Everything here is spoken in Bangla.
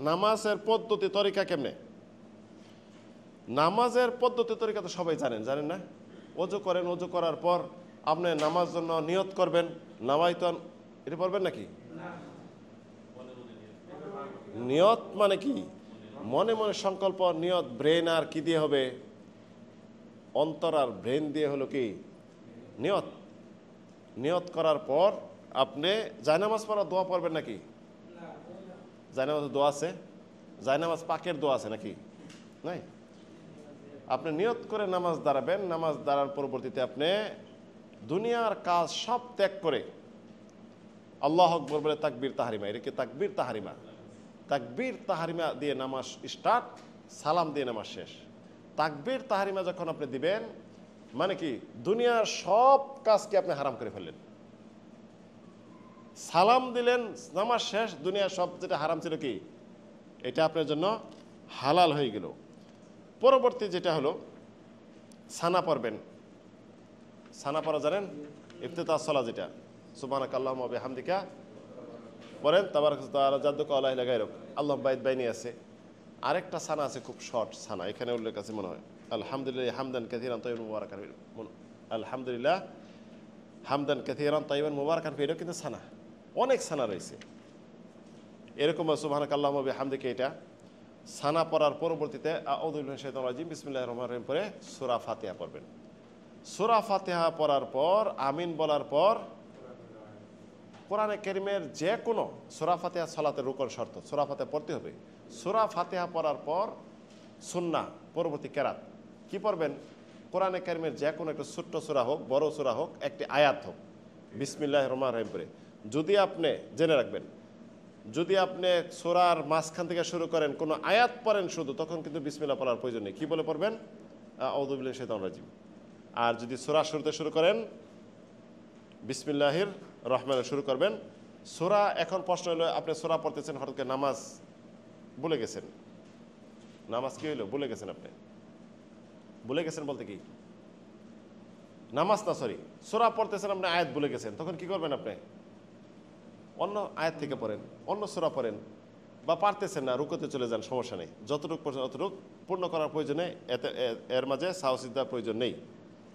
নামাজের পদ্ধতি তরিকা কেমনে? নামাজের পদ্ধতি তরিকা তো সবাই জানেন না? ওযু করেন, ওযু করার পর আপনি নামাজ জন্য নিয়ত করবেন, নাওয়াইতুন, এটা পড়বেন নাকি? নিয়ত মানে কি? মনে মনে সংকল্প, নিয়ত। ব্রেন আর কি দিয়ে হবে? অন্তর আর ব্রেন দিয়ে হলো কি নিয়ত। নিয়ত করার পর আপনি জায়নামাজ পড়ার দোয়া পড়বেন নাকি? জায়নামাজের দোয়া আছে? জায়নামাজ পাকের দোয়া আছে নাকি? নাই। আপনি নিয়ত করে নামাজ দাঁড়াবেন। নামাজ দাঁড়ার পরবর্তীতে আপনি দুনিয়ার কাজ সব ত্যাগ করে আল্লাহু আকবার বলে তাকবীর তাহরিমা, এটা কি তাকবীর তাহরিমা? তাকবীর তাহরিমা দিয়ে নামাজ স্টার্ট, সালাম দিয়ে নামাজ শেষ। তাকবীর তাহরিমা যখন আপনি দিবেন, মানে কি দুনিয়ার সব কাজকে আপনি হারাম করে ফেললেন। সালাম দিলেন, নামাজ শেষ, দুনিয়ার সব যেটা হারাম ছিল কি এটা আপনার জন্য হালাল হয়ে গেল। পরবর্তী যেটা হলো সানা পড়বেন। সানা পড়া জানেন? ইফতিতাহ সালাহ, যেটা সুবহানাকা আল্লাহুম্মা ওয়া বিহামদিকা পড়েন, তাবারাকা তাআলা জাদ্দুকা ওয়া লা ইলাহা গায়রুক, আল্লাহুম্মা বাইত বাইনি আছে। আরেকটা সানা আছে, খুব শর্ট সানা, এখানে উল্লেখ আছে মনে হয়, আলহামদুলিল্লাহ হামদান কাসীরান তাইয়িবান মুবারাকান ফিহি, আলহামদুলিল্লাহ হামদান কাসীরান তাইয়িবান মুবারাকান ফিহি, এটা কিন্তু সানা। অনেক সানা রয়েছে এরকম। সুবহানাকা আল্লাহুম্মা ওয়া বিহামদিকা, এটা সানা পড়ার পরবর্তীতে আউযু বিল্লাহি মিনাশ শাইতানির রাজিম বিসমিল্লাহির রহমানির রহিম পড়ে সূরা ফাতিহা পড়বেন। সূরা ফাতিহা পড়ার পর আমিন বলার পর কোরআনে কারীমের যে কোনো সূরা ফাতিহা সালাতের রুকন শর্ত, সূরা ফাতিহা পড়তে হবে। সূরা ফাতিহা পড়ার পর সুন্নাহ পরবর্তী কেরাত কি পড়বেন? কোরআনে কারীমের যে কোনো একটা ছোট্ট সূরা হোক, বড় সূরা হোক, একটি আয়াত হোক, বিসমিল্লাহির রহমানির রহিম পড়ে। যদি আপনি জেনে রাখবেন, যদি আপনি সূরার মাঝখান থেকে শুরু করেন, কোনো আয়াত পড়েন শুধু, তখন কিন্তু বিসমিল্লাহ পড়ার প্রয়োজন নেই। কী বলে পড়বেন? আউযু বিল্লাহি মিনাশ শাইতানির রাজিম। আর যদি সূরা শুরুতে শুরু করেন, বিসমিল্লাহির রহমানির শুরু করবেন। সূরা, এখন প্রশ্ন হলো আপনি সূরা পড়তেছেন, হঠাৎ করে নামাজ ভুলে গেছেন। নামাজ কি হইলো? ভুলে গেছেন। আপনি ভুলে গেছেন বলতে কি? নামাজ না, সরি, সূরা পড়তেছেন, আপনি আয়াত ভুলে গেছেন, তখন কি করবেন? আপনি অন্য আয়াত থেকে পড়েন, অন্য সূরা পড়েন, বা পারতেছেন না রুকুতে চলে যান, সমস্যা নেই। যতটুকু পড়ছেন ততটুকু পূর্ণ করার প্রয়োজনে, এর মাঝে সাহসিকতার প্রয়োজন নেই।